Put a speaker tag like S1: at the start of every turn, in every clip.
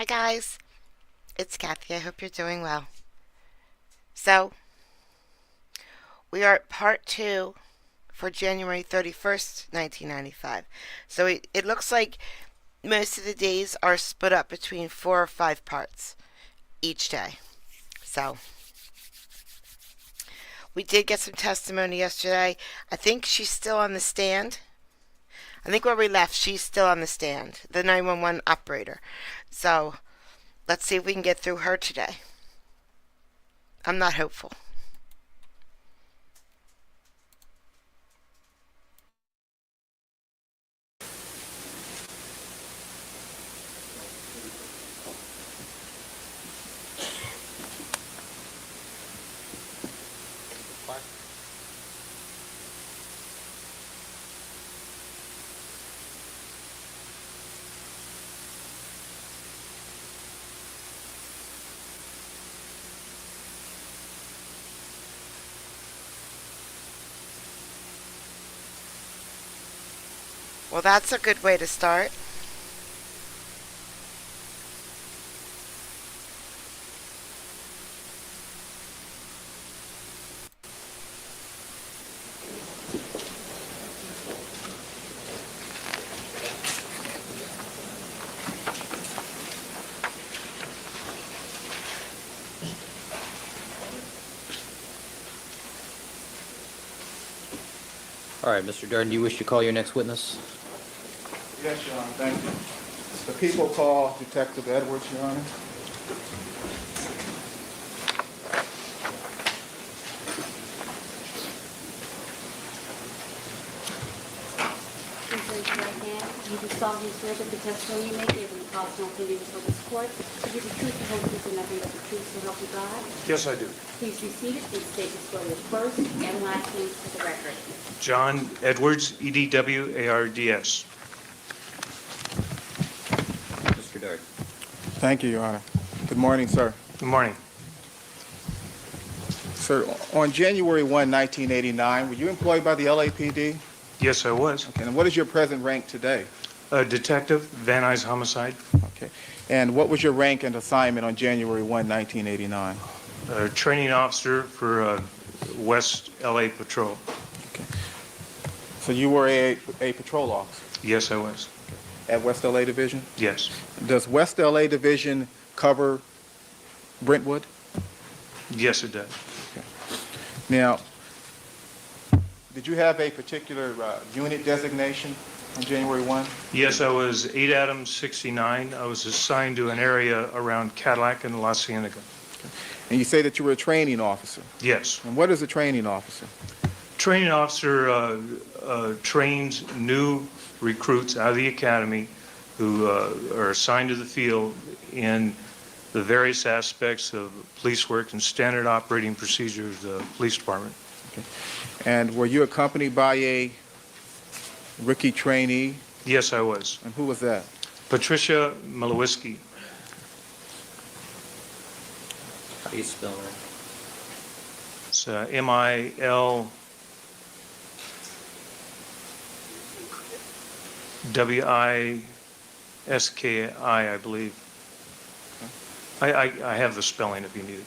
S1: Hi guys, it's Kathy. I hope you're doing well. So, we are at part 2 for January 31st, 1995. So it looks like most of the days are split up between 4 or 5 parts each day. So, we did get some testimony yesterday. I think she's still on the stand. I think where we left, she's still on the stand, the 911 operator. So, let's see if we can get through her today. I'm not hopeful. Well, that's a good way to start.
S2: All right, Mr. Darden, do you wish to call your next witness?
S3: Yes, Your Honor, thank you. The people call Detective Edwards, Your Honor.
S4: Please raise your right hand. You do solemnly swear that the testimony you may give in the cause no opinion before this court to give the truth, the whole truth, and nothing but the truth, so help you God.
S5: Yes, I do.
S4: Please be seated and state your swear your first and last name for the record.
S5: John Edwards, Edwards.
S2: Mr. Darden.
S3: Thank you, Your Honor. Good morning, sir.
S5: Good morning.
S3: Sir, on January 1, 1989, were you employed by the LAPD?
S5: Yes, I was.
S3: Okay, and what is your present rank today?
S5: Detective, Van Nuys Homicide,
S3: Okay. And what was your rank and assignment on January 1, 1989?
S5: training officer for West LA Patrol.
S3: Okay. So you were a patrol officer
S5: Yes, I was.
S3: at West LA Division?
S5: Yes.
S3: Does West LA Division cover Brentwood?
S5: Yes, it does.
S3: Now, did you have a particular unit designation on January 1?
S5: Yes, I was 8 Adams 69. I was assigned to an area around Cadillac and La Cienega.
S3: And you say that you were a training officer.
S5: Yes.
S3: And what is a training officer?
S5: Training officer trains new recruits out of the academy who are assigned to the field in the various aspects of police work and standard operating procedures of the police department.
S3: Okay. And were you accompanied by a rookie trainee?
S5: Yes, I was.
S3: And who was that?
S5: Patricia Milowiski.
S2: How do you spell that?
S5: It's Milwski, I believe. I have the spelling if you need it.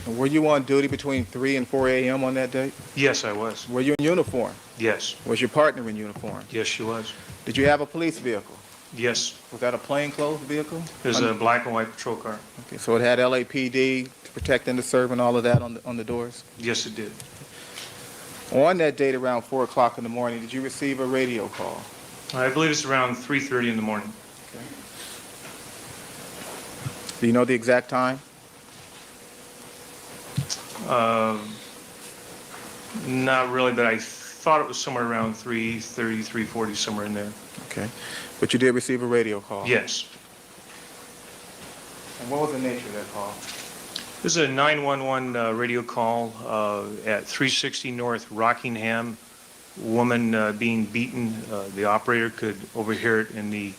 S3: And were you on duty between 3 and 4 a.m. on that date?
S5: Yes, I was.
S3: Were you in uniform?
S5: Yes.
S3: Was your partner in uniform?
S5: Yes, she was.
S3: Did you have a police vehicle?
S5: Yes.
S3: Was that a plainclothes vehicle?
S5: It was a black and white patrol car.
S3: Okay, so it had LAPD to protect and to serve and all of that on the doors?
S5: Yes, it did.
S3: On that date around 4 o'clock in the morning, did you receive a radio call?
S5: I believe it's around 3:30 in the morning.
S3: Okay. Do you know the exact time?
S5: Not really, but I thought it was somewhere around 3:30, 3:40, somewhere in there.
S3: Okay. But you did receive a radio call?
S5: Yes.
S3: And what was the nature of that call?
S5: This is a 911 radio call at 360 North Rockingham. Woman being beaten. The operator could overhear it in the,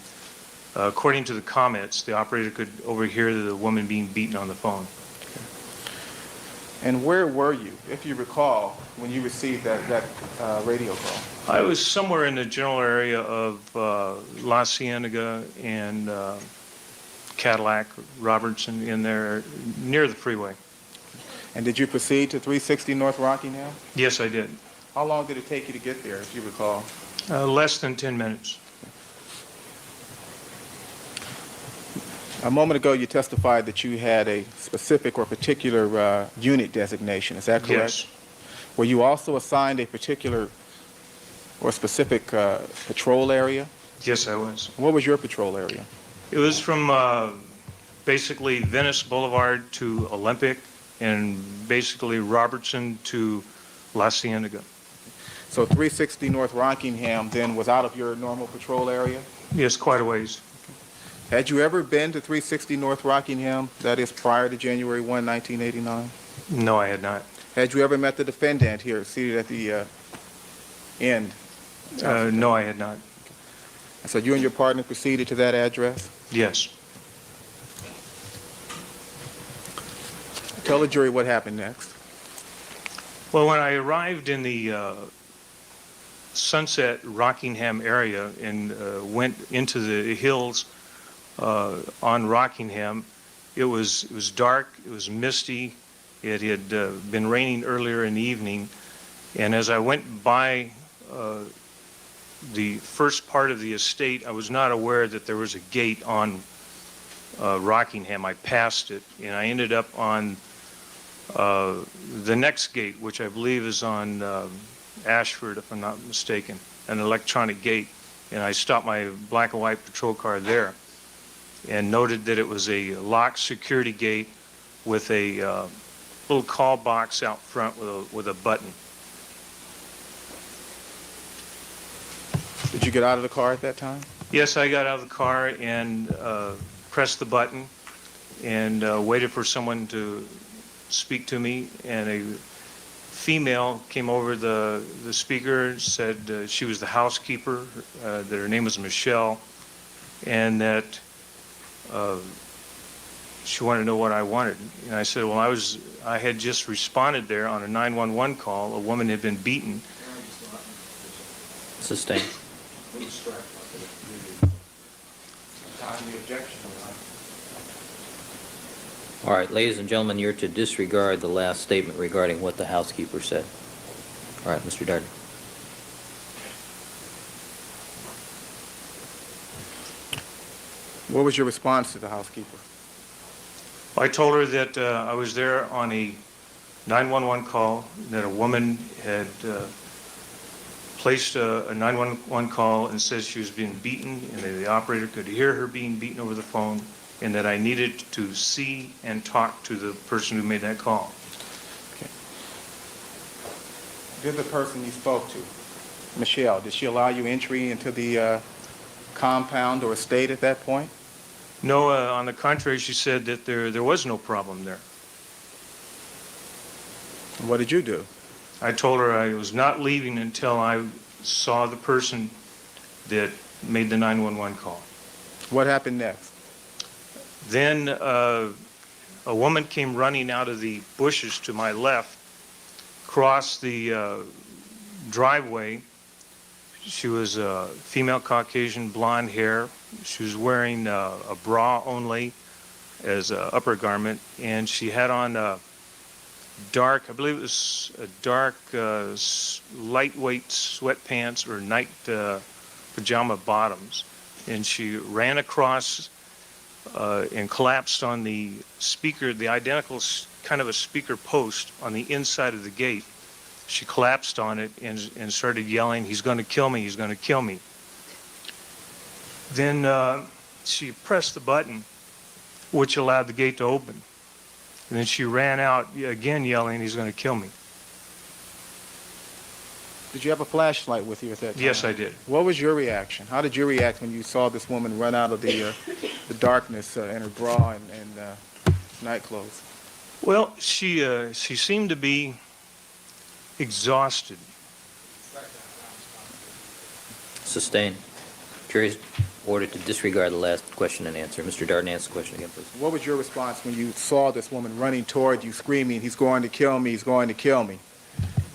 S5: according to the comments, the operator could overhear the woman being beaten on the phone.
S3: And where were you, if you recall, when you received that radio call?
S5: I was somewhere in the general area of La Cienega and Cadillac Robertson in there near the freeway.
S3: And did you proceed to 360 North Rockingham?
S5: Yes, I did.
S3: How long did it take you to get there, if you recall?
S5: Less than 10 minutes.
S3: A moment ago, you testified that you had a specific or particular unit designation. Is that correct?
S5: Yes.
S3: Were you also assigned a particular or specific patrol area?
S5: Yes, I was.
S3: What was your patrol area?
S5: It was from basically Venice Boulevard to Olympic and basically Robertson to La Cienega.
S3: So 360 North Rockingham then was out of your normal patrol area?
S5: Yes, quite a ways.
S3: Had you ever been to 360 North Rockingham, that is prior to January 1, 1989?
S5: No, I had not.
S3: Had you ever met the defendant here seated at the end?
S5: No, I had not.
S3: So you and your partner proceeded to that address?
S5: Yes.
S3: Tell the jury what happened next.
S5: Well, when I arrived in the Sunset Rockingham area and went into the hills on Rockingham, it was dark, it was misty, it had been raining earlier in the evening, and as I went by the first part of the estate, I was not aware that there was a gate on Rockingham. I passed it, and I ended up on the next gate, which I believe is on Ashford, if I'm not mistaken, an electronic gate, and I stopped my black and white patrol car there and noted that it was a locked security gate with a little call box out front with a button.
S3: Did you get out of the car at that time?
S5: Yes, I got out of the car and pressed the button and waited for someone to speak to me, and a female came over the speaker, said she was the housekeeper, that her name was Michelle, and that she wanted to know what I wanted. And I said, well, I had just responded there on a 911 call. A woman had been beaten.
S2: Sustained. All right, ladies and gentlemen, you're to disregard the last statement regarding what the housekeeper said. All right, Mr. Darden.
S3: What was your response to the housekeeper?
S5: I told her that I was there on a 911 call, that a woman had placed a 911 call and said she was being beaten, and that the operator could hear her being beaten over the phone, and that I needed to see and talk to the person who made that call.
S3: Okay. Did the person you spoke to, Michelle, did she allow you entry into the compound or estate at that point?
S5: No, on the contrary, she said that there was no problem there.
S3: And what did you do?
S5: I told her I was not leaving until I saw the person that made the 911 call.
S3: What happened next?
S5: Then a woman came running out of the bushes to my left, crossed the driveway. She was a female Caucasian, blonde hair. She was wearing a bra only as an upper garment, and she had on a dark, I believe it was a dark, lightweight sweatpants or night pajama bottoms. And she ran across and collapsed on the speaker, the identical kind of a speaker post on the inside of the gate. She collapsed on it and started yelling, "He's going to kill me, he's going to kill me." Then she pressed the button, which allowed the gate to open. And then she ran out again yelling, "He's going to kill me."
S3: Did you have a flashlight with you at that time?
S5: Yes, I did.
S3: What was your reaction? How did you react when you saw this woman run out of the darkness in her bra and night clothes?
S5: Well, she seemed to be exhausted.
S2: Sustained. Jury's ordered to disregard the last question and answer. Mr. Darden, answer the question again, please.
S3: What was your response when you saw this woman running toward you, screaming, "He's going to kill me, he's going to kill me"?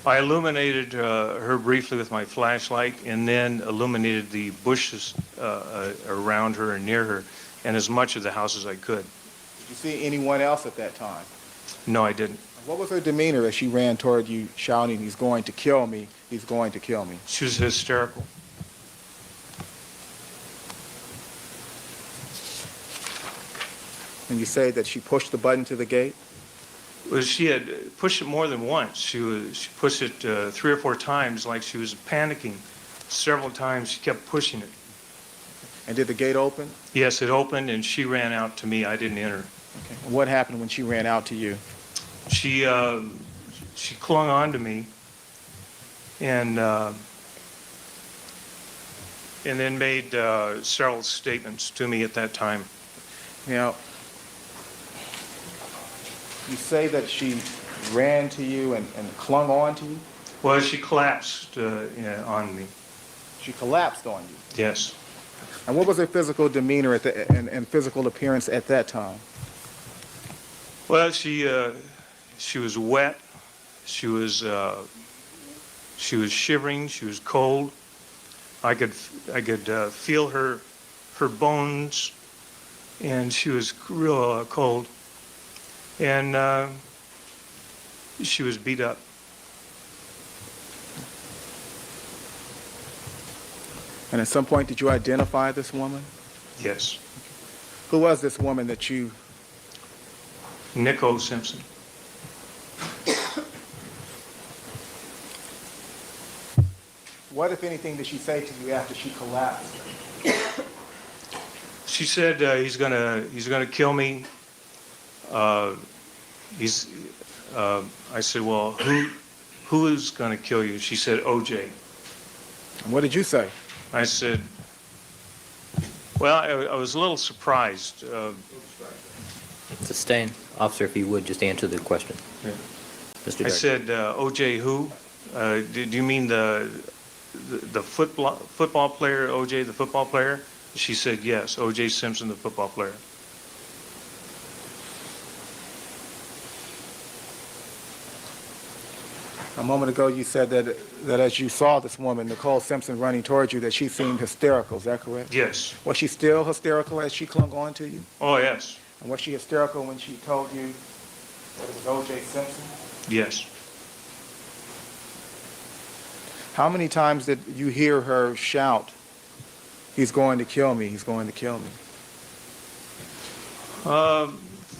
S5: I illuminated her briefly with my flashlight and then illuminated the bushes around her and near her. and as much of the house as I could.
S3: Did you see anyone else at that time?
S5: No, I didn't.
S3: What was her demeanor as she ran toward you, shouting, "He's going to kill me, he's going to kill me"?
S5: She was hysterical.
S3: And you say that she pushed the button to the gate?
S5: Well, she had pushed it more than once. She pushed it 3 or 4 times, like she was panicking. Several times she kept pushing it.
S3: And did the gate open?
S5: Yes, it opened, and she ran out to me. I didn't enter.
S3: Okay. And what happened when she ran out to you?
S5: She clung on to me, and then made several statements to me at that time.
S3: Now, you say that she ran to you and clung on to you?
S5: Well, she collapsed on me.
S3: She collapsed on you.
S5: Yes.
S3: And what was her physical demeanor and physical appearance at that time?
S5: Well, she was wet. She was shivering. She was cold. I could feel her bones, and she was real cold. And she was beat up.
S3: And at some point, did you identify this woman?
S5: Yes.
S3: Who was this woman that you...
S5: Nicole Simpson.
S3: What, if anything, did she say to you after she collapsed?
S5: She said he's gonna kill me. I said, well, who is gonna kill you? She said, OJ.
S3: And what did you say?
S5: I said, well, I was a little surprised.
S2: Sustained. Officer, if you would, just answer the question.
S5: Yeah.
S2: Mr.
S5: I
S2: Dart.
S5: said, OJ who? Do you mean the football player, OJ, the football player? She said, yes, OJ Simpson, the football player.
S3: A moment ago, you said that as you saw this woman, Nicole Simpson, running towards you, that she seemed hysterical. Is that correct?
S5: Yes.
S3: Was she still hysterical as she clung on to you?
S5: Oh, yes.
S3: And was she hysterical when she told you that it was O.J. Simpson?
S5: Yes.
S3: How many times did you hear her shout, "He's going to kill me, he's going to kill me"?
S5: 4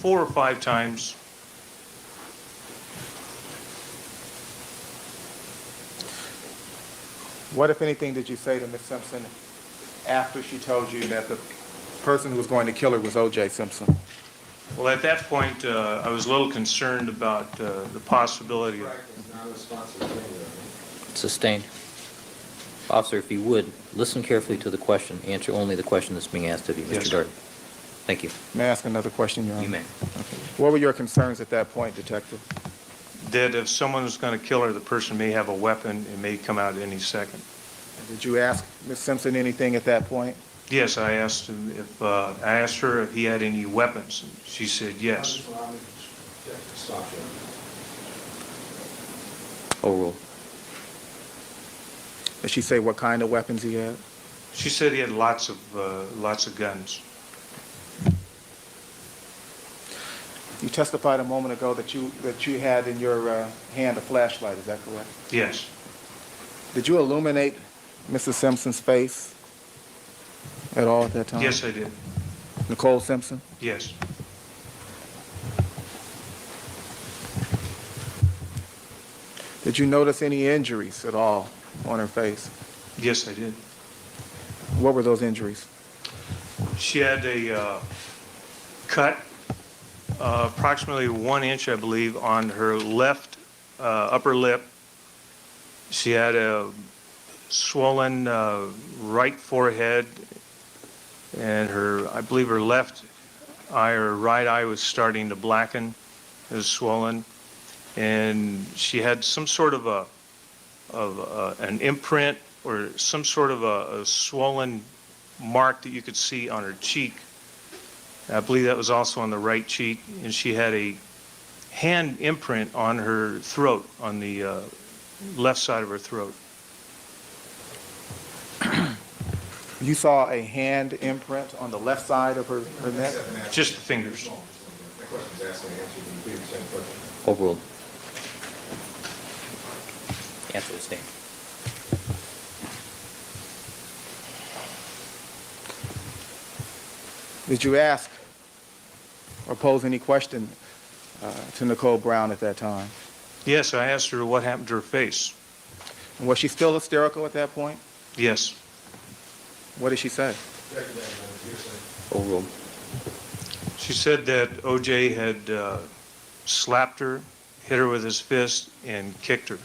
S5: or 5 times.
S3: What, if anything, did you say to Ms. Simpson after she told you that the person who was going to kill her was O.J. Simpson?
S5: Well, at that point, I was a little concerned about the possibility of...
S2: Sustained. Officer, if you would, listen carefully to the question. Answer only the question that's being asked of you.
S5: Yes,
S2: Mr.
S5: sir.
S2: Dart. Thank you.
S3: May I ask another question, Your Honor?
S2: You may.
S3: What were your concerns at that point, Detective?
S5: that if someone was going to kill her, the person may have a weapon. It may come out any second.
S3: Did you ask Ms. Simpson anything at that point?
S5: Yes, I asked him if I asked her if he had any weapons. And she said yes.
S2: Overruled.
S3: Did she say what kind of weapons he had?
S5: She said he had lots of guns.
S3: You testified a moment ago that you had in your hand a flashlight. Is that correct?
S5: Yes.
S3: Did you illuminate Mrs. Simpson's face at all at that time?
S5: Yes, I did.
S3: Nicole Simpson?
S5: Yes.
S3: Did you notice any injuries at all on her face?
S5: Yes, I did.
S3: What were those injuries?
S5: She had a cut approximately 1 inch, I believe, on her left upper lip. She had a swollen right forehead, and I believe her left eye or right eye was starting to blacken. It was swollen, and she had some sort of an imprint or some sort of a swollen mark that you could see on her cheek. I believe that was also on the right cheek, and she had a hand imprint on her throat, on the left side of her throat.
S3: You saw a hand imprint on the left side of her neck?
S5: Just the fingers.
S2: Overruled. Answer the statement.
S3: Did you ask or pose any question to Nicole Brown at that time?
S5: Yes, I asked her what happened to her face.
S3: And was she still hysterical at that point?
S5: Yes.
S3: What did she say?
S2: Overruled.
S5: She said that OJ had slapped her, hit her with his fist, and kicked her,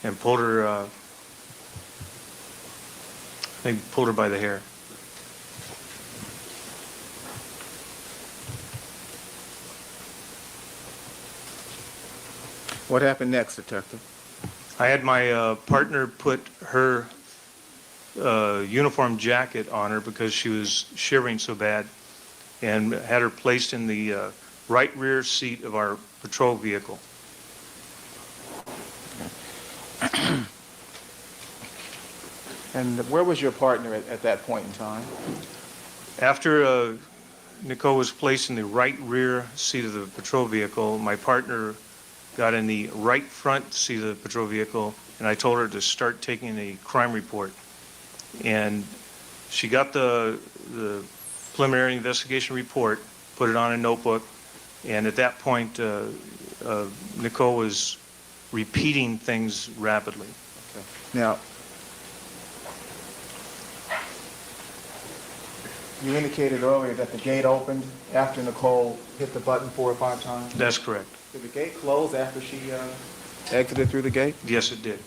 S5: and pulled her, I think pulled her by the hair.
S3: What happened next, Detective?
S5: I had my partner put her uniform jacket on her because she was shivering so bad, and had her placed in the right rear seat of our patrol vehicle.
S3: And where was your partner at that point in time?
S5: After Nicole was placed in the right rear seat of the patrol vehicle, my partner got in the right front seat of the patrol vehicle, and I told her to start taking a crime report. And she got the preliminary investigation report, put it on a notebook, and at that point, Nicole was repeating things rapidly.
S3: Okay. Now, you indicated earlier that the gate opened after Nicole hit the button 4 or 5 times.
S5: That's correct.
S3: Did the gate close after she exited through the gate?
S5: Yes, it did.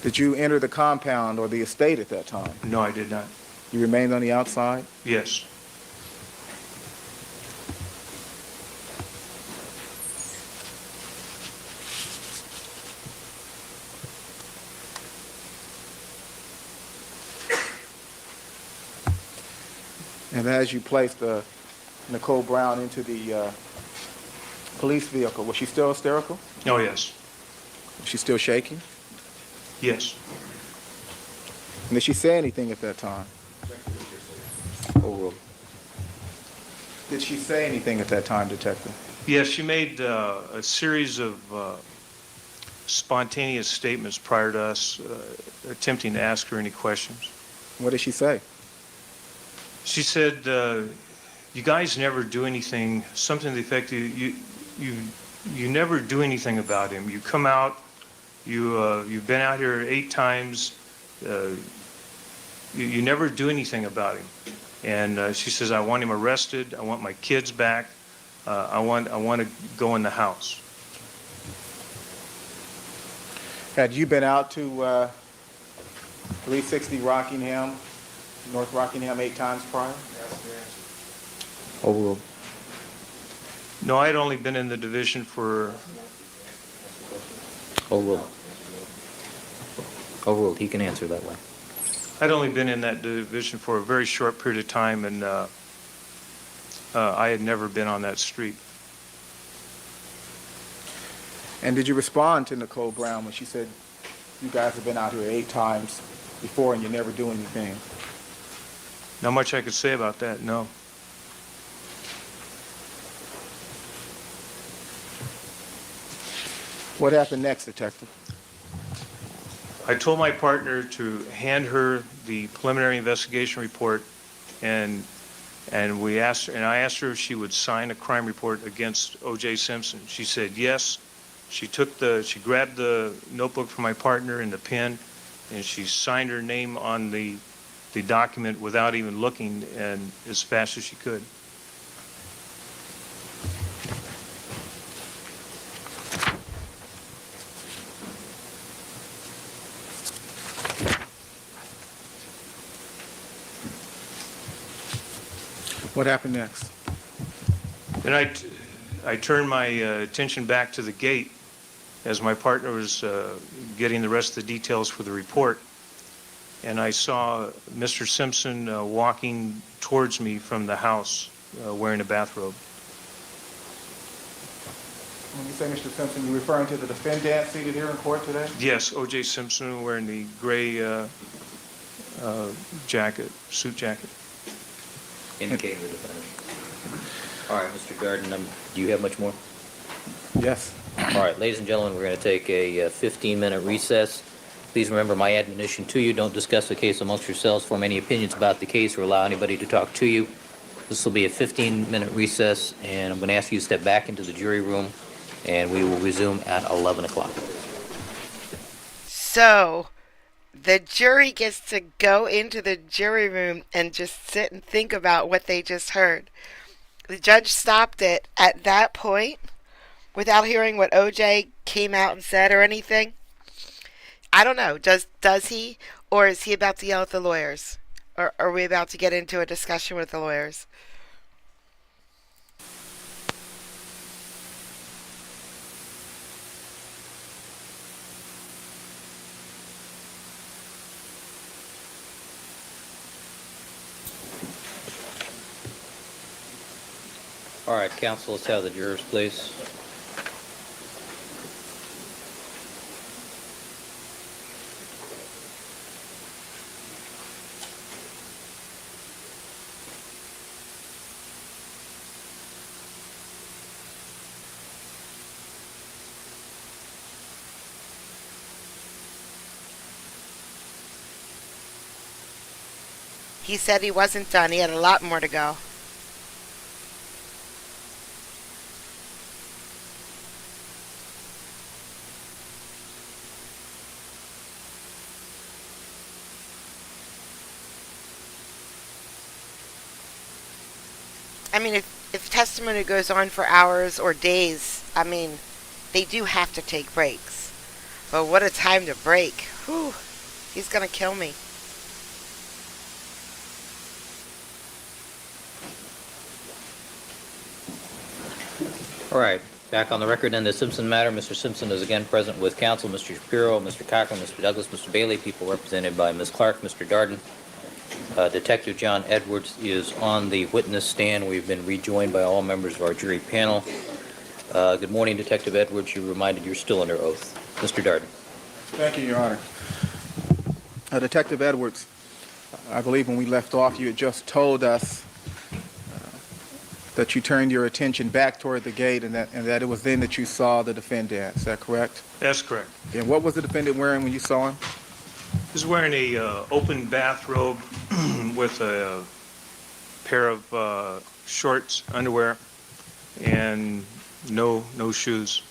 S3: Did you enter the compound or the estate at that time?
S5: No, I did not.
S3: You remained on the outside?
S5: Yes.
S3: And as you placed Nicole Brown into the police vehicle, was she still hysterical?
S5: Oh, yes.
S3: Was she still shaking?
S5: Yes.
S3: And did she say anything at that time?
S2: Overruled.
S3: Did she say anything at that time, Detective?
S5: Yes, she made a series of spontaneous statements prior to us attempting to ask her any questions.
S3: What did she say?
S5: She said, you guys never do anything, something to the effect, you never do anything about him. You come out, you've been out here 8 times, you never do anything about him. And she says, I want him arrested, I want my kids back, I want to go in the house.
S3: Had you been out to 360 Rockingham, North Rockingham 8 times prior?
S2: Overruled.
S5: No, I had only been in the division for,
S2: Overruled. Overruled. He can answer that way.
S5: I'd only been in that division for a very short period of time, and I had never been on that street.
S3: And did you respond to Nicole Brown when she said, you guys have been out here 8 times before and you never do anything?
S5: Not much I could say about that, no.
S3: What happened next, Detective?
S5: I told my partner to hand her the preliminary investigation report, and I asked her if she would sign a crime report against O.J. Simpson. She said yes. She grabbed the notebook from my partner and the pen, and she signed her name on the document without even looking, and as fast as she could.
S3: What happened next?
S5: Then I turned my attention back to the gate as my partner was getting the rest of the details for the report, and I saw Mr. Simpson walking towards me from the house wearing a bathrobe.
S3: When you say Mr. Simpson, you're referring to the defendant seated here in court today?
S5: Yes, O.J. Simpson wearing the gray jacket, suit jacket.
S2: Indicating the defendant. All right, Mr. Darden, do you have much more?
S3: Yes.
S2: All right, ladies and gentlemen, we're going to take a 15-minute recess. Please remember my admonition to you, don't discuss the case amongst yourselves, form any opinions about the case, or allow anybody to talk to you. This will be a 15-minute recess, and I'm going to ask you to step back into the jury room, and we will resume at 11 o'clock.
S1: So, the jury gets to go into the jury room and just sit and think about what they just heard. The judge stopped it at that point without hearing what OJ came out and said or anything. I don't know. Does he? Or is he about to yell at the lawyers? Or are we about to get into a discussion with the lawyers?
S2: All right, counsel, let's have the jurors, please.
S1: He said he wasn't done. He had a lot more to go. I mean, if testimony goes on for hours or days, I mean, they do have to take breaks. But what a time to break. Whew. He's going to kill me.
S2: All right, back on the record in the Simpson matter. Mr. Simpson is again present with counsel, Mr. Shapiro, Mr. Cochran, Mr. Douglas, Mr. Bailey, people represented by Ms. Clark, Mr. Darden. Detective John Edwards is on the witness stand. We've been rejoined by all members of our jury panel. Good morning, Detective Edwards. You're reminded you're still under oath. Mr. Darden.
S3: Thank you, Your Honor. Detective Edwards, I believe when we left off, you had just told us that you turned your attention back toward the gate and that it was then that you saw the defendant. Is that correct?
S5: That's correct.
S3: And what was the defendant wearing when you saw him?
S5: He's wearing a open bathrobe with a pair of shorts, underwear, and no shoes.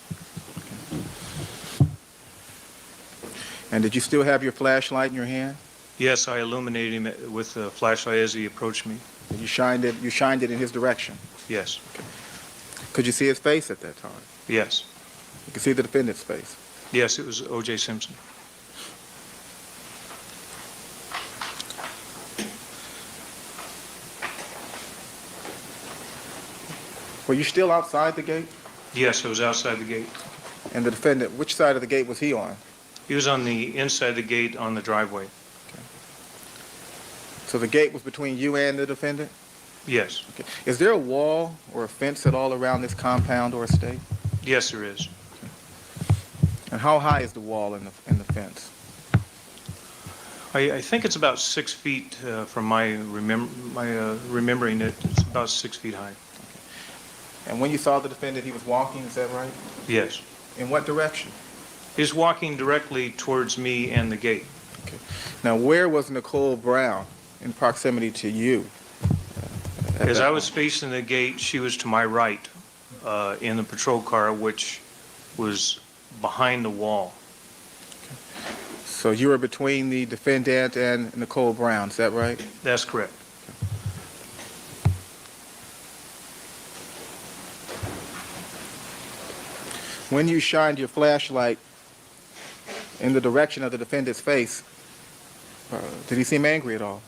S3: And did you still have your flashlight in your hand?
S5: Yes, I illuminated him with a flashlight as he approached me.
S3: And you shined it in his direction?
S5: Yes.
S3: Could you see his face at that time?
S5: Yes.
S3: You could see the defendant's face?
S5: Yes, it was O.J. Simpson.
S3: Were you still outside the gate?
S5: Yes, I was outside the gate.
S3: And the defendant, which side of the gate was he on?
S5: He was on the inside of the gate on the driveway.
S3: So the gate was between you and the defendant?
S5: Yes.
S3: Okay. Is there a wall or a fence at all around this compound or estate?
S5: Yes, there is.
S3: And how high is the wall and the fence?
S5: I think it's about 6 feet from my remembering it. It's about 6 feet high.
S3: And when you saw the defendant, he was walking, is that right?
S5: Yes.
S3: In what direction?
S5: He's walking directly towards me and the gate.
S3: Okay. Now, where was Nicole Brown in proximity to you?
S5: As I was facing the gate, she was to my right in the patrol car, which was behind the wall.
S3: So you were between the defendant and Nicole Brown, is that right?
S5: That's correct.
S3: When you shined your flashlight in the direction of the defendant's face, did he seem angry at all?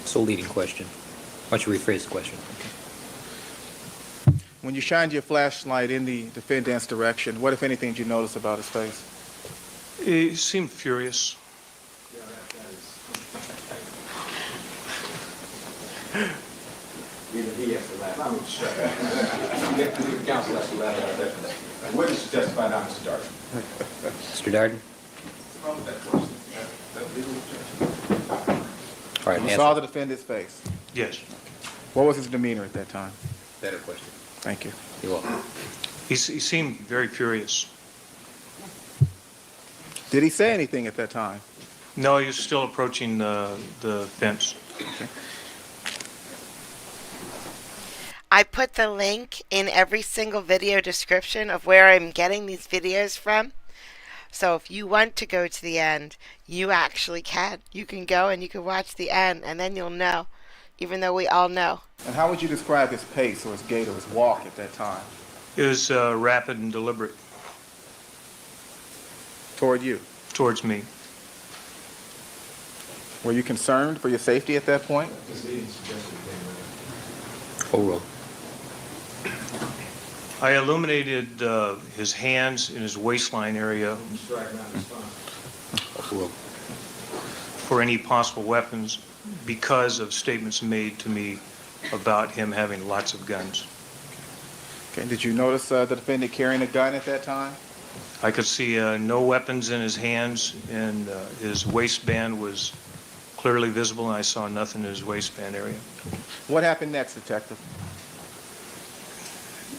S2: It's a leading question. Why don't you rephrase the question?
S3: When you shined your flashlight in the defendant's direction, what, if anything, did you notice about his face?
S5: He seemed furious.
S6: Even he has to laugh. I'm sure. The counsel has to laugh at that. Witness to testify now, Mr. Darden.
S2: Mr. Darden?
S6: What's wrong with that question?
S2: All right,
S3: You
S2: answer.
S3: saw the defendant's face.
S5: Yes.
S3: What was his demeanor at that time?
S2: Better question.
S3: Thank you.
S2: You're welcome.
S5: He seemed very furious.
S3: Did he say anything at that time?
S5: No, he was still approaching the fence.
S1: I put the link in every single video description of where I'm getting these videos from. So if you want to go to the end, you actually can. You can go and you can watch the end, and then you'll know, even though we all know.
S3: And how would you describe his pace or his gait or his walk at that time
S5: It was rapid and deliberate
S3: toward you?
S5: towards me.
S3: Were you concerned for your safety at that point?
S2: Full roll.
S5: I illuminated his hands in his waistline area
S2: Full roll.
S5: for any possible weapons because of statements made to me about him having lots of guns.
S3: Okay. Did you notice the defendant carrying a gun at that time?
S5: I could see no weapons in his hands, and his waistband was clearly visible, and I saw nothing in his waistband area.
S3: What happened next, Detective?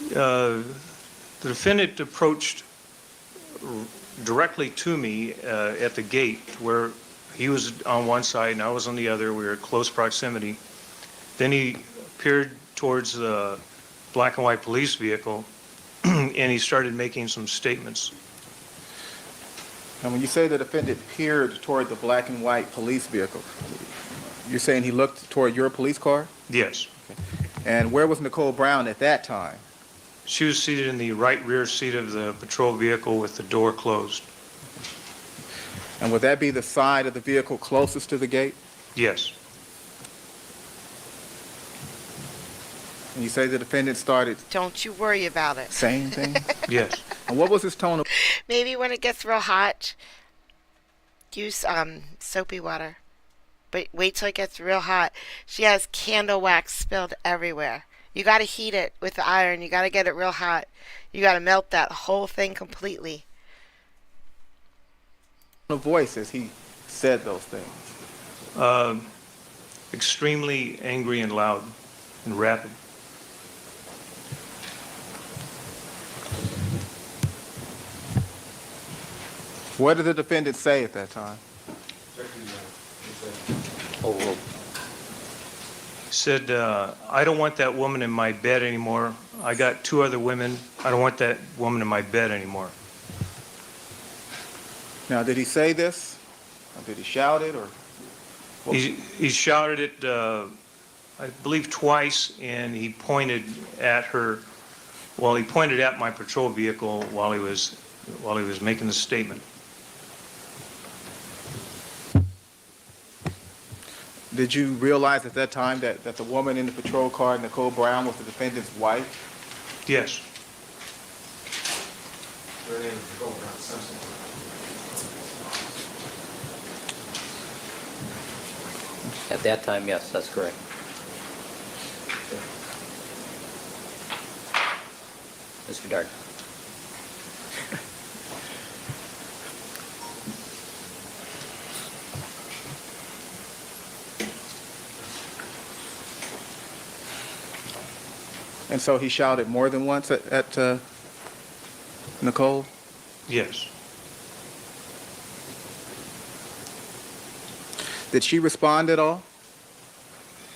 S5: The defendant approached directly to me at the gate where he was on one side and I was on the other. We were in close proximity. Then he appeared towards the black and white police vehicle and he started making some statements.
S3: And when you say the defendant peered toward the black and white police vehicle, you're saying he looked toward your police car?
S5: Yes.
S3: And where was Nicole Brown at that time?
S5: She was seated in the right rear seat of the patrol vehicle with the door closed.
S3: And would that be the side of the vehicle closest to the gate?
S5: Yes.
S3: And you say the defendant started
S1: Don't you worry about it.
S3: saying things?
S5: Yes.
S3: And what was his tone of...
S1: Maybe when it gets real hot, use soapy water. But wait till it gets real hot. She has candle wax spilled everywhere. You got to heat it with the iron. You got to get it real hot. You got to melt that whole thing completely.
S3: voice as he said those things?
S5: Extremely angry and loud and rapid.
S3: What did the defendant say at that time?
S2: Full roll.
S5: Said, I don't want that woman in my bed anymore. I got two other women. I don't want that woman in my bed anymore.
S3: Now, did he say this? Or did he shout it? Or
S5: He shouted it, I believe, twice, and he pointed at her. Well, he pointed at my patrol vehicle while he was making the statement.
S3: did you realize at that time that the woman in the patrol car, Nicole Brown, was the defendant's wife?
S5: Yes.
S6: Her name is Nicole Brown Simpson.
S2: At that time, yes, that's correct. Mr. Darden.
S3: And so he shouted more than once at Nicole?
S5: Yes.
S3: Did she respond at all?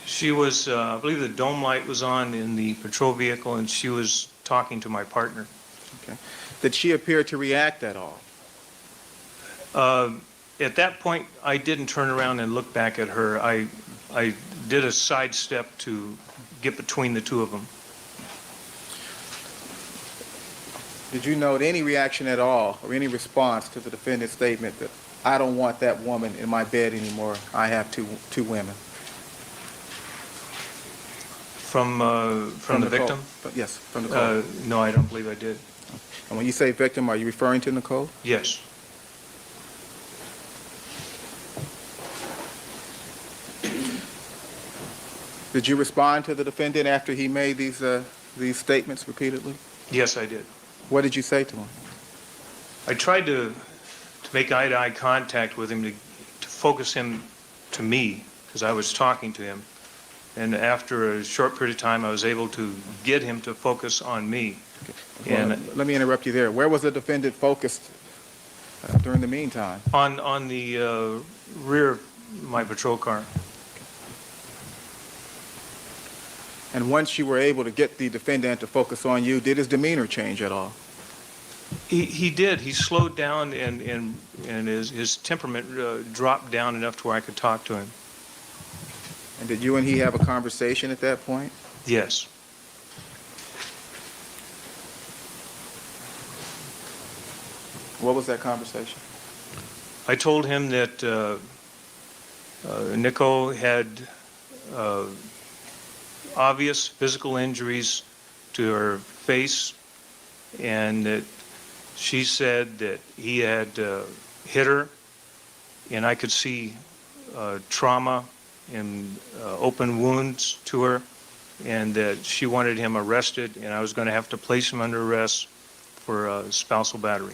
S5: She was, I believe the dome light was on in the patrol vehicle, and she was talking to my partner.
S3: Okay. Did she appear to react at all?
S5: At that point, I didn't turn around and look back at her. I did a sidestep to get between the two of them.
S3: Did you note any reaction at all or any response to the defendant's statement that I don't want that woman in my bed anymore, I have two women?
S5: From the
S3: Nicole.
S5: victim?
S3: Yes, from Nicole.
S5: No, I don't believe I did.
S3: And when you say victim, are you referring to Nicole?
S5: Yes.
S3: Did you respond to the defendant after he made these statements repeatedly?
S5: Yes, I did.
S3: What did you say to him?
S5: I tried to make eye-to-eye contact with him to focus him to me, because I was talking to him. And after a short period of time, I was able to get him to focus on me.
S3: Well,
S5: And
S3: let me interrupt you there. Where was the defendant focused during the meantime?
S5: on the rear of my patrol car.
S3: And once you were able to get the defendant to focus on you, did his demeanor change at all?
S5: He did. He slowed down, and his temperament dropped down enough to where I could talk to him.
S3: And did you and he have a conversation at that point?
S5: Yes.
S3: What was that conversation?
S5: I told him that Nicole had obvious physical injuries to her face, and that she said that he had hit her, and I could see trauma and open wounds to her, and that she wanted him arrested, and I was going to have to place him under arrest for spousal battery.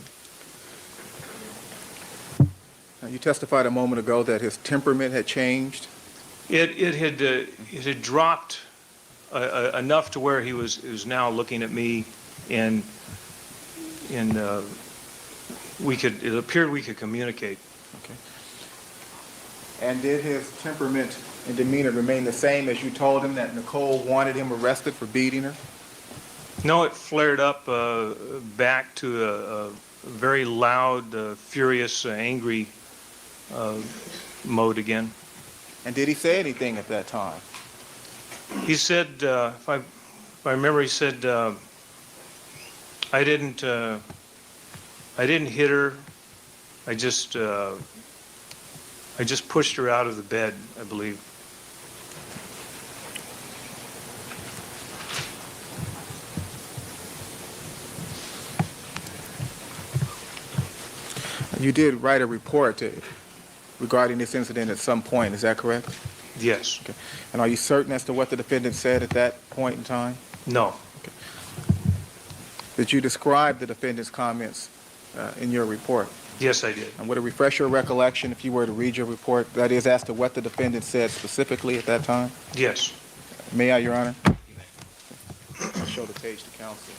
S3: Now, you testified a moment ago that his temperament had changed.
S5: It had dropped enough to where he was now looking at me, and it appeared we could communicate.
S3: Okay. And did his temperament and demeanor remain the same as you told him that Nicole wanted him arrested for beating her?
S5: No, it flared up back to a very loud, furious, angry mode again.
S3: And did he say anything at that time?
S5: He said, if I remember, he said, I didn't hit her. I just pushed her out of the bed, I believe.
S3: You did write a report regarding this incident at some point, is that correct?
S5: Yes.
S3: Okay. And are you certain as to what the defendant said at that point in time?
S5: No.
S3: Did you describe the defendant's comments in your report?
S5: Yes, I did.
S3: And would it refresh your recollection if you were to read your report, that is, as to what the defendant said specifically at that time?
S5: Yes.
S3: May I, Your Honor? I'll show the page to counsel.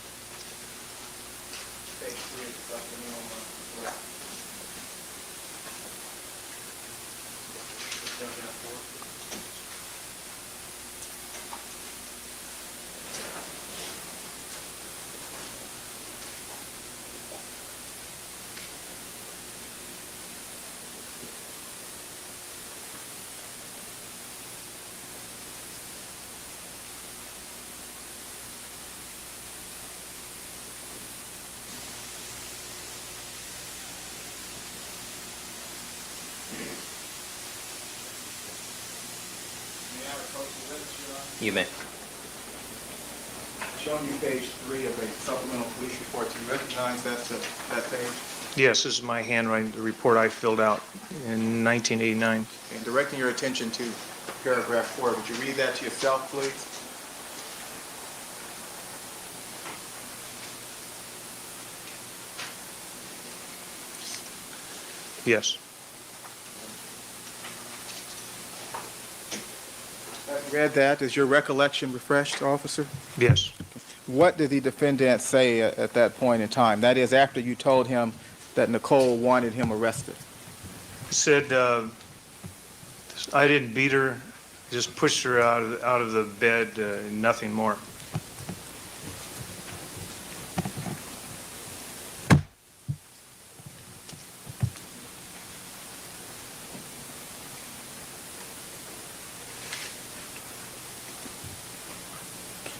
S3: Page 3 of the supplemental report.
S2: You may.
S3: Showing you page 3 of a supplemental police report. Do you recognize that page?
S5: Yes, this is my handwriting, the report I filled out in 1989.
S3: And directing your attention to paragraph 4, would you read that to yourself, please?
S5: Yes.
S3: Read that. Is your recollection refreshed, officer?
S5: Yes.
S3: What did the defendant say at that point in time? That is, after you told him that Nicole wanted him arrested.
S5: He said, I didn't beat her, just pushed her out of the bed, nothing more.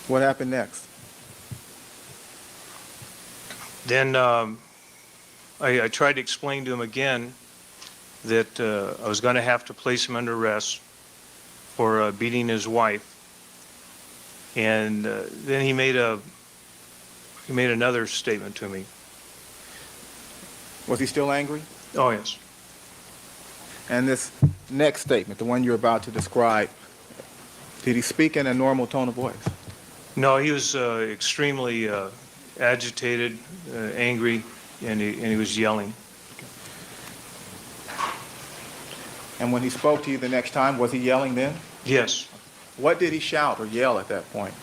S3: What happened next?
S5: Then I tried to explain to him again that I was going to have to place him under arrest for beating his wife. And then he made another statement to me.
S3: Was he still angry?
S5: Oh, yes.
S3: And this next statement, the one you're about to describe, did he speak in a normal tone of voice?
S5: No, he was extremely agitated, angry, and he was yelling.
S3: And when he spoke to you the next time, was he yelling then?
S5: Yes.
S3: What did he shout or yell at that point?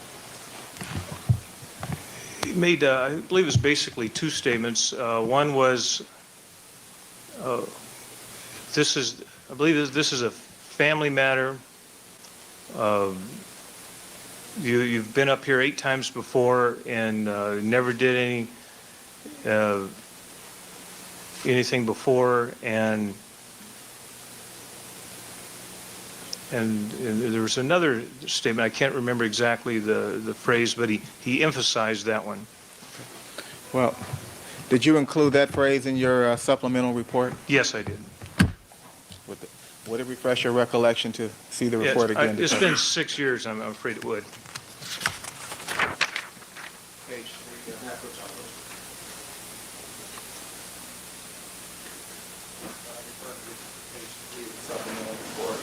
S5: He made, I believe it was basically two statements. One was, uh, I believe this is a family matter. Uh, You've been up here 8 times before and never did anything before, and there was another statement. I can't remember exactly the phrase, but he emphasized that one.
S3: Well, did you include that phrase in your supplemental report?
S5: Yes, I did.
S3: Would it refresh your recollection to see the
S5: Yes,
S3: report again?
S5: it's been 6 years. I'm afraid it would.
S3: Page 3, supplemental report.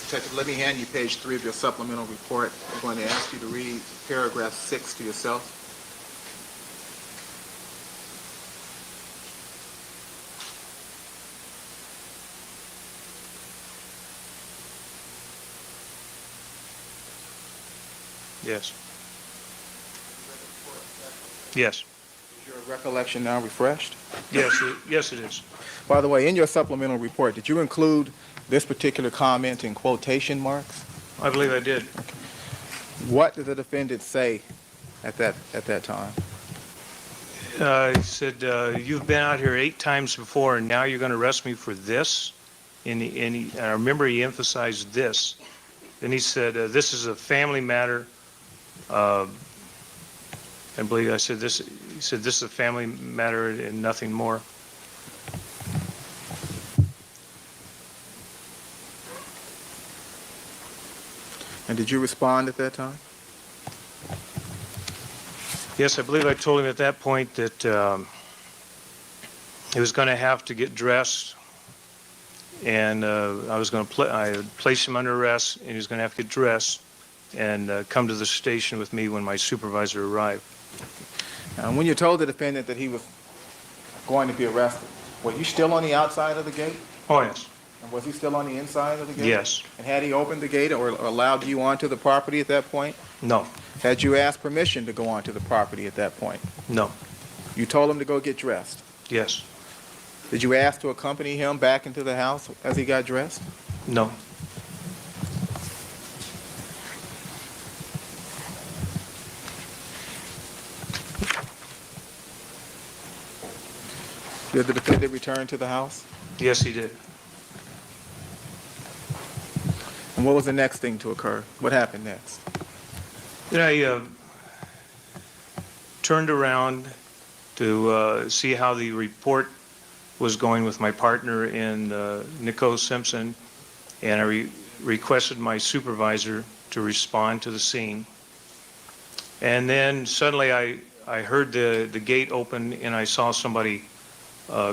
S3: Detective, let me hand you page 3 of your supplemental report. I'm going to ask you to read paragraph 6 to yourself.
S5: Yes. Yes.
S3: Is your recollection now refreshed?
S5: Yes, it is.
S3: By the way, in your supplemental report, did you include this particular comment in quotation marks?
S5: I believe I did.
S3: What did the defendant say at that time?
S5: He said, "You've been out here 8 times before, and now you're going to arrest me for this." And I remember he emphasized this. Then he said, "This is a family matter." I believe I said this. He said, "This is a family matter and nothing more."
S3: And did you respond at that time?
S5: Yes, I believe I told him at that point that he was going to have to get dressed, and I was going to I would place him under arrest, and he was going to have to get dressed and come to the station with me when my supervisor arrived.
S3: And when you told the defendant that he was going to be arrested, were you still on the outside of the gate?
S5: Oh, yes.
S3: And was he still on the inside of the gate?
S5: Yes.
S3: And had he opened the gate or allowed you onto the property at that point?
S5: No.
S3: Had you asked permission to go onto the property at that point?
S5: No.
S3: You told him to go get dressed.
S5: Yes.
S3: Did you ask to accompany him back into the house as he got dressed?
S5: No.
S3: Did the defendant return to the house?
S5: Yes, he did.
S3: And what was the next thing to occur? What happened next?
S5: Then I turned around to see how the report was going with my partner in Nico Simpson, and I requested my supervisor to respond to the scene. And then suddenly I heard the gate open, and I saw somebody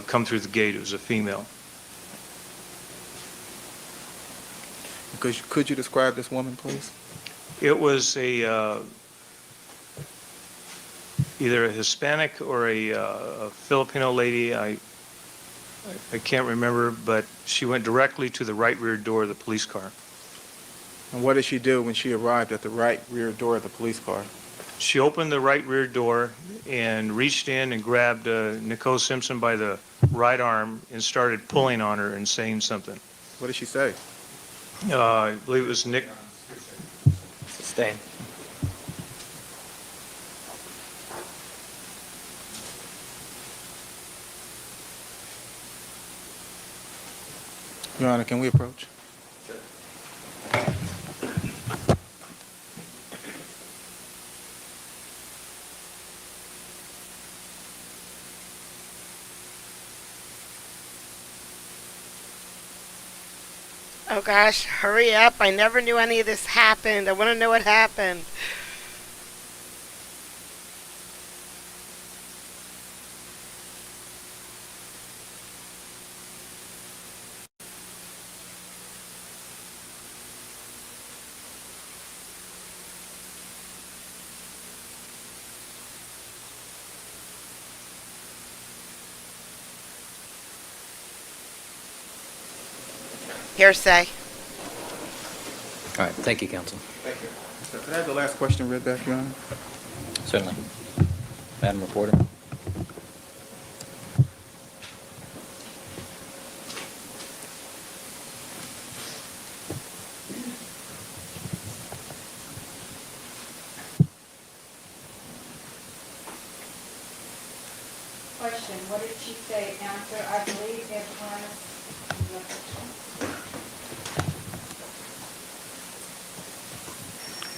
S5: come through the gate. It was a female.
S3: Could you describe this woman, please?
S5: It was either a Hispanic or a Filipino lady. I can't remember, but she went directly to the right rear door of the police car.
S3: And what did she do when she arrived at the right rear door of the police car?
S5: She opened the right rear door and reached in and grabbed Nicole Simpson by the right arm and started pulling on her and saying something.
S3: What did she say?
S5: I believe it was Nick.
S2: Sustained.
S3: Your Honor, can we approach?
S1: Oh gosh, hurry up. I never knew any of this happened. I want to know what happened. Hearsay.
S2: All right, thank you, counsel.
S3: Thank you. So could I have the last question read back, Your Honor?
S2: Certainly. Madam Reporter.
S7: Question, what did she say? Answer, I believe it was.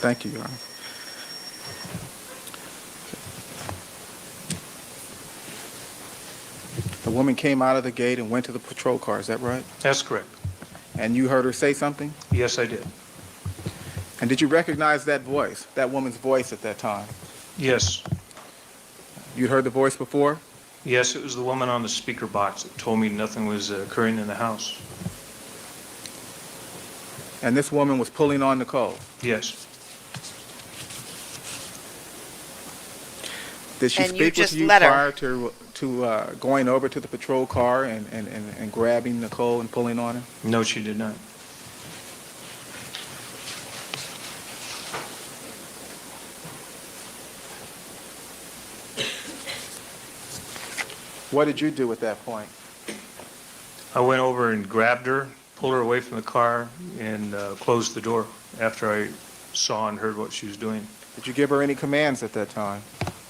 S3: Thank you, Your Honor. The woman came out of the gate and went to the patrol car, is that right?
S5: That's correct.
S3: And you heard her say something?
S5: Yes, I did.
S3: And did you recognize that voice, that woman's voice at that time?
S5: Yes.
S3: You'd heard the voice before?
S5: Yes, it was the woman on the speaker box that told me nothing was occurring in the house.
S3: And this woman was pulling on Nicole?
S5: Yes.
S3: Did she
S1: And you
S3: speak with
S1: just
S3: you
S1: let her.
S3: prior to going over to the patrol car and grabbing Nicole and pulling on her?
S5: No, she did not.
S3: What did you do at that point?
S5: I went over and grabbed her, pulled her away from the car, and closed the door after I saw and heard what she was doing.
S3: Did you give her any commands at that time?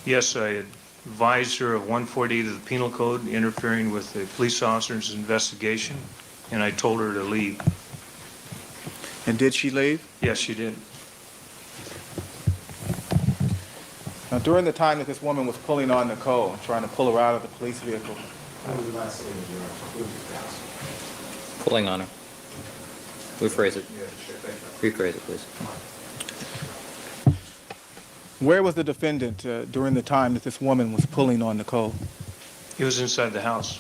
S5: Yes, I advised her of 148 of the Penal Code, interfering with a police officer's investigation, and I told her to leave.
S3: And did she leave?
S5: Yes, she did.
S3: Now, during the time that this woman was pulling on Nicole and trying to pull her out of the police vehicle,
S2: Pulling on her. Rephrase it. Rephrase it, please.
S3: where was the defendant during the time that this woman was pulling on Nicole?
S5: He was inside the house.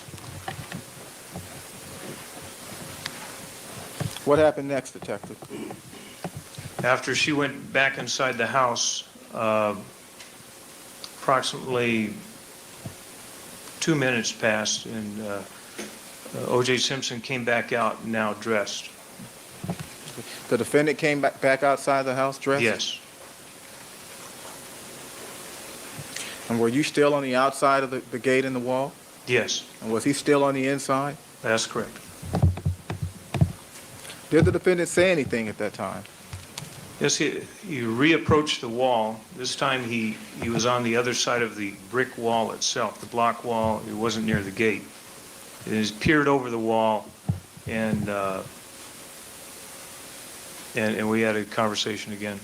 S3: What happened next, Detective?
S5: After she went back inside the house, approximately 2 minutes passed, and O.J. Simpson came back out, now dressed.
S3: The defendant came back outside the house dressed?
S5: Yes.
S3: And were you still on the outside of the gate and the wall?
S5: Yes,
S3: And was he still on the inside?
S5: that's correct.
S3: Did the defendant say anything at that time?
S5: Yes, he reapproached the wall. This time he was on the other side of the brick wall itself, the block wall. It wasn't near the gate. He peered over the wall, and we had a conversation again.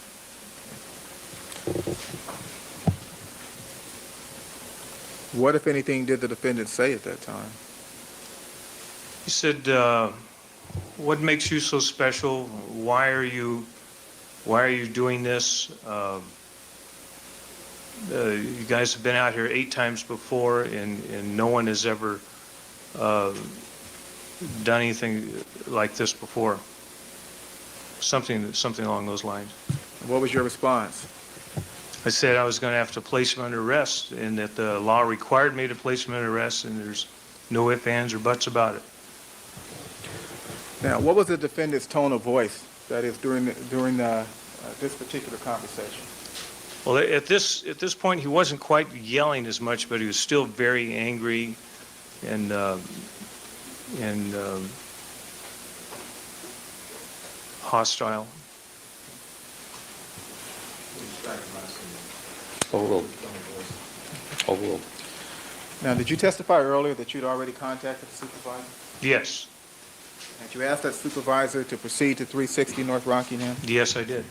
S3: What, if anything, did the defendant say at that time?
S5: He said, "What makes you so special? Why are you doing this? You guys have been out here 8 times before, and no one has ever done anything like this before." Something along those lines.
S3: What was your response?
S5: I said I was going to have to place him under arrest, and that the law required me to place him under arrest, and there's no ifs, ands, or buts about it.
S3: Now, what was the defendant's tone of voice, that is, during this particular conversation?
S5: Well, at this point, he wasn't quite yelling as much, but he was still very angry and hostile.
S2: Overruled. Overruled.
S3: Now, did you testify earlier that you'd already contacted the supervisor?
S5: Yes,
S3: Had you asked that supervisor to proceed to 360 North Rockingham?
S5: yes, I did.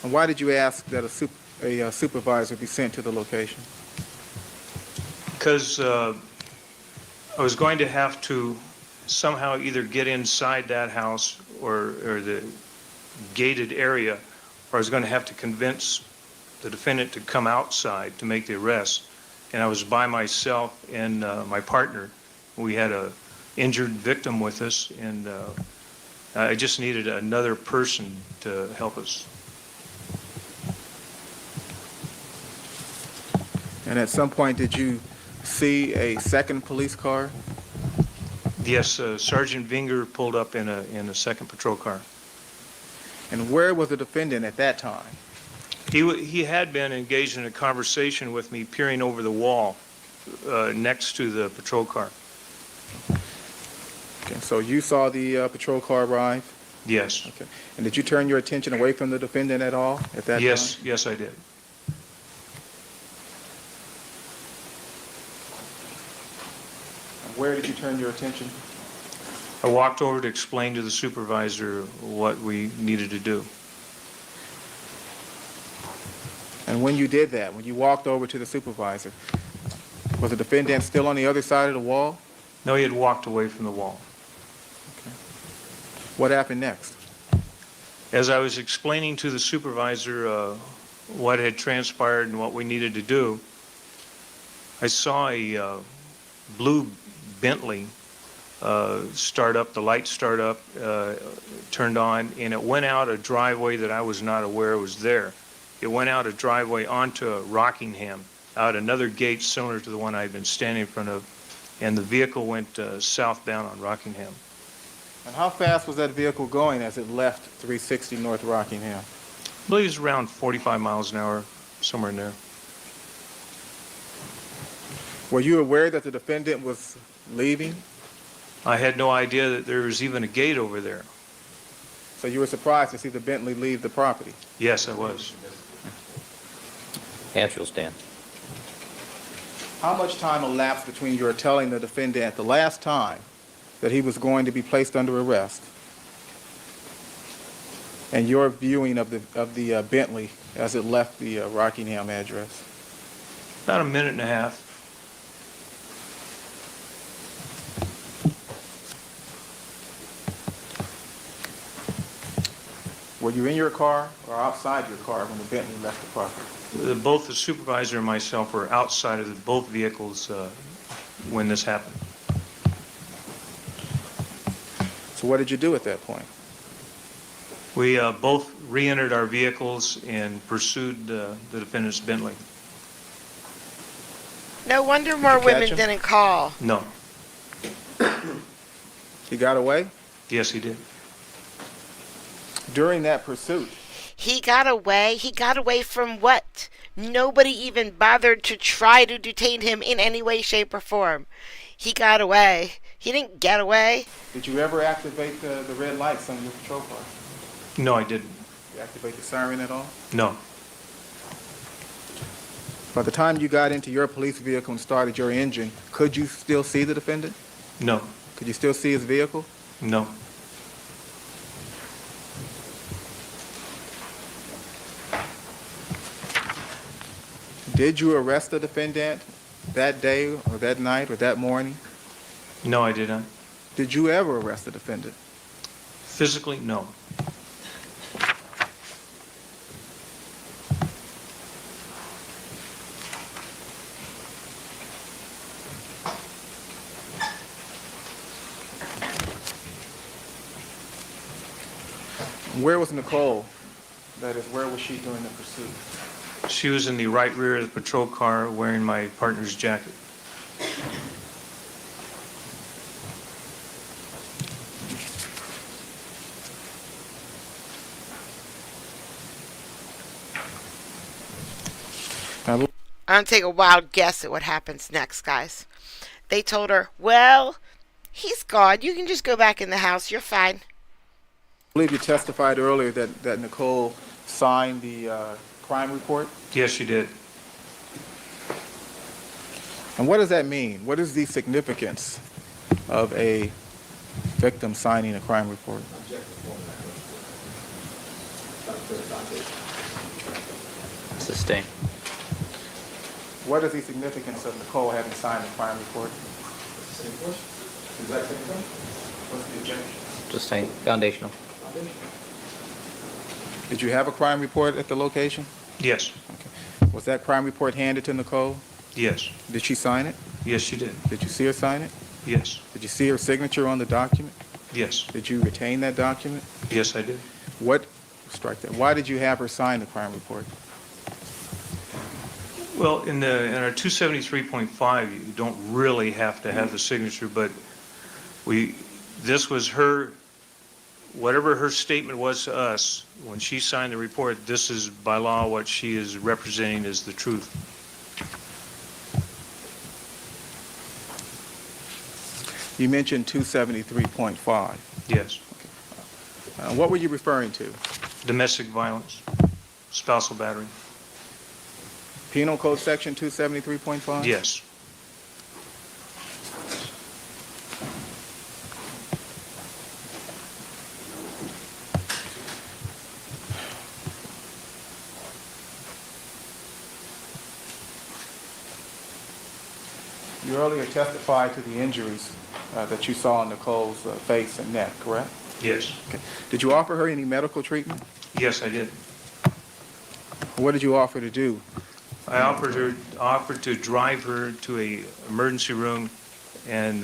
S3: And why did you ask that a supervisor be sent to the location?
S5: Because I was going to have to somehow either get inside that house or the gated area, or I was going to have to convince the defendant to come outside to make the arrest. And I was by myself and my partner. We had a injured victim with us, and I just needed another person to help us.
S3: And at some point, did you see a second police car?
S5: Yes, Sergeant Vinger pulled up in a second patrol car.
S3: And where was the defendant at that time?
S5: He had been engaged in a conversation with me, peering over the wall next to the patrol car.
S3: Okay, so you saw the patrol car arrive?
S5: Yes.
S3: Okay. And did you turn your attention away from the defendant at all at that
S5: Yes,
S3: time?
S5: yes, I did.
S3: And where did you turn your attention?
S5: I walked over to explain to the supervisor what we needed to do.
S3: And when you did that, when you walked over to the supervisor, was the defendant still on the other side of the wall?
S5: No, he had walked away from the wall.
S3: What happened next?
S5: As I was explaining to the supervisor what had transpired and what we needed to do, I saw a blue Bentley start up, the light start up, turned on, and it went out a driveway that I was not aware was there. It went out a driveway onto Rockingham, out another gate similar to the one I had been standing in front of, and the vehicle went southbound on Rockingham.
S3: And how fast was that vehicle going as it left 360 North Rockingham?
S5: I believe it was around 45 miles an hour, somewhere in there.
S3: Were you aware that the defendant was leaving?
S5: I had no idea that there was even a gate over there.
S3: So you were surprised to see the Bentley leave the property?
S5: Yes, I was.
S2: Answer will stand.
S3: How much time elapsed between your telling the defendant the last time that he was going to be placed under arrest and your viewing of the Bentley as it left the Rockingham address?
S5: About a minute and a half.
S3: Were you in your car or outside your car when the Bentley left the property?
S5: Both the supervisor and myself were outside of both vehicles when this happened.
S3: So what did you do at that point?
S5: We both re-entered our vehicles and pursued the defendant's Bentley.
S1: No wonder more
S3: catch
S1: women
S3: him?
S1: didn't call.
S5: No.
S3: He got away?
S5: Yes, he did.
S3: During that pursuit,
S1: He got away. He got away from what? Nobody even bothered to try to detain him in any way, shape, or form. He got away. He didn't get away.
S3: did you ever activate the red lights on your patrol car?
S5: No, I didn't.
S3: You activate the siren at all?
S5: No.
S3: By the time you got into your police vehicle and started your engine, could you still see the defendant?
S5: No.
S3: Could you still see his vehicle?
S5: No.
S3: Did you arrest the defendant that day or that night or that morning?
S5: No, I did not.
S3: Did you ever arrest the defendant?
S5: Physically, no.
S3: Where was Nicole? That is, where was she during the pursuit?
S5: She was in the right rear of the patrol car wearing my partner's jacket.
S3: Now,
S1: I'm going to take a wild guess at what happens next, guys. They told her, well, he's gone. You can just go back in the house. You're fine.
S3: I believe you testified earlier that Nicole signed the crime report.
S5: Yes, she did.
S3: And what does that mean? What is the significance of a victim signing a crime report?
S2: Sustain.
S3: What is the significance of Nicole having signed the crime report? What's the objection?
S2: Sustain. Foundational.
S3: Did you have a crime report at the location?
S5: Yes.
S3: Okay. Was that crime report handed to Nicole?
S5: Yes.
S3: Did she sign it?
S5: Yes, she did.
S3: Did you see her sign it?
S5: Yes.
S3: Did you see her signature on the document?
S5: Yes.
S3: Did you retain that document?
S5: Yes, I did.
S3: Strike that. Why did you have her sign the crime report?
S5: Well, in our 273.5, you don't really have to have the signature, but This was her, whatever her statement was to us, when she signed the report, this is by law what she is representing as the truth.
S3: You mentioned 273.5.
S5: Yes.
S3: What were you referring to?
S5: Domestic violence, spousal battery.
S3: Penal Code Section 273.5?
S5: Yes.
S3: You earlier testified to the injuries that you saw on Nicole's face and neck, correct?
S5: Yes.
S3: Okay. Did you offer her any medical treatment?
S5: Yes, I did.
S3: What did you offer to do?
S5: I offered to drive her to a emergency room and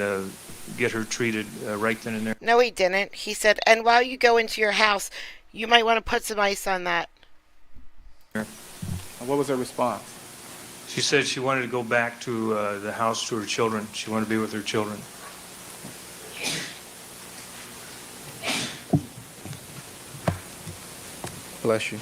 S5: get her treated right then and there.
S1: No, he didn't. He said, and while you go into your house, you might want to put some ice on that.
S3: And what was her response?
S5: She said she wanted to go back to the house to her children. She wanted to be with her children.
S3: Bless you.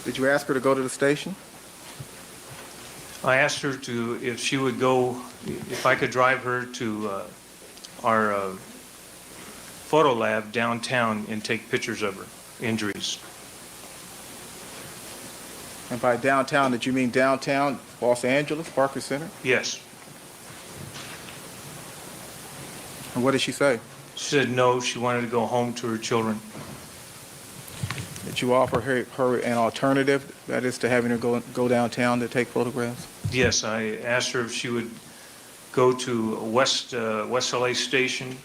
S3: Did you ask her to go to the station?
S5: I asked her if she would go, if I could drive her to our photo lab downtown and take pictures of her injuries.
S3: And by downtown, did you mean downtown Los Angeles, Parker Center?
S5: Yes.
S3: And what did she say?
S5: She said no, she wanted to go home to her children.
S3: Did you offer her an alternative, that is to having her go downtown to take photographs?
S5: Yes, I asked her if she would go to West LA Station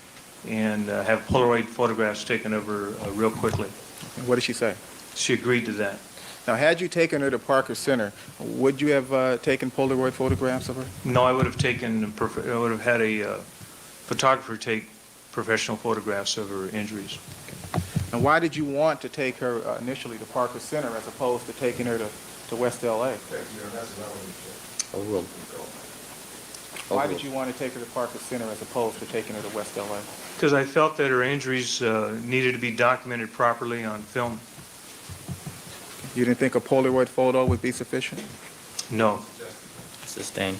S5: and have Polaroid photographs taken of her real quickly.
S3: And what did she say?
S5: She agreed to that.
S3: Now, had you taken her to Parker Center, would you have taken Polaroid photographs of her?
S5: No, I would have had a photographer take professional photographs of her injuries.
S3: And why did you want to take her initially to Parker Center as opposed to taking her to West LA?
S2: Overruled.
S3: Why did you want to take her to Parker Center as opposed to taking her to West LA?
S5: Because I felt that her injuries needed to be documented properly on film.
S3: You didn't think a Polaroid photo would be sufficient?
S5: No.
S2: Sustained.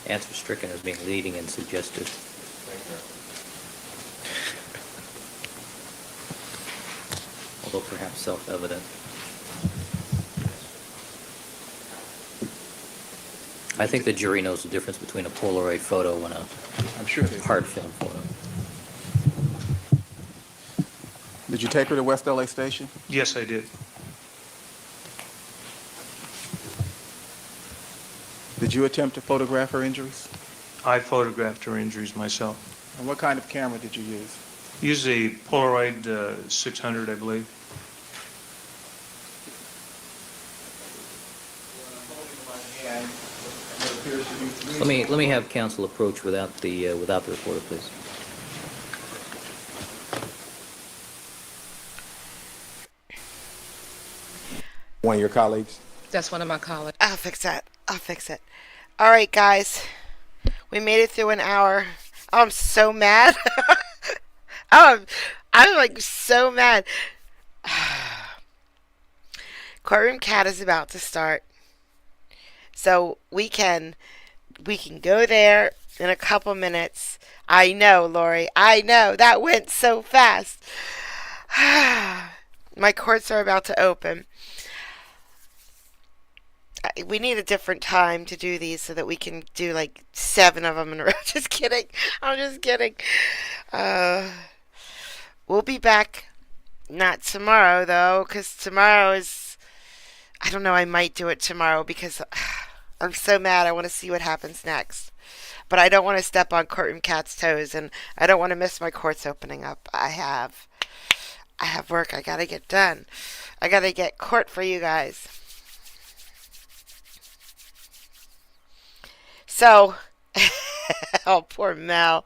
S2: Answer stricken as being leading and suggestive. Although perhaps self-evident. I think the jury knows the difference between a Polaroid photo and a
S3: I'm sure they
S2: hard film photo.
S3: Did you take her to West LA Station?
S5: Yes, I did.
S3: Did you attempt to photograph her injuries?
S5: I photographed her injuries myself.
S3: And what kind of camera did you use?
S5: Used a Polaroid 600, I believe.
S2: Let me have counsel approach without the reporter, please.
S6: One of your colleagues?
S8: That's one of my colleagues.
S1: I'll fix that. I'll fix it. All right, guys. We made it through an hour. Oh, I'm so mad. I'm like so mad. Courtroom Cat is about to start. So we can go there in a couple minutes. I know, Lori. I know. That went so fast. My courts are about to open. We need a different time to do these so that we can do like 7 of them in a row. Just kidding. I'm just kidding. We'll be back. Not tomorrow, though, because tomorrow is... I don't know, I might do it tomorrow because I'm so mad. I want to see what happens next. But I don't want to step on Courtroom Cat's toes, and I don't want to miss my courts opening up. I have work I got to get done. I got to get court for you guys. So, Oh, poor Mel.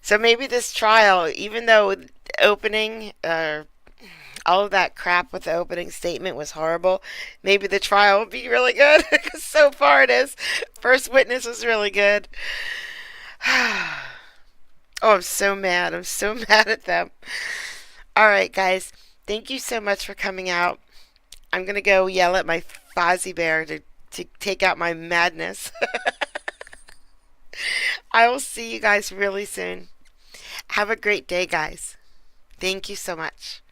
S1: So maybe this trial, even though opening, all of that crap with the opening statement was horrible, maybe the trial will be really good. Because so far it is. First witness was really good. Oh, I'm so mad. I'm so mad at them. All right, guys. Thank you so much for coming out. I'm going to go yell at my Fozzie Bear to take out my madness. I will see you guys really soon. Have a great day, guys. Thank you so much.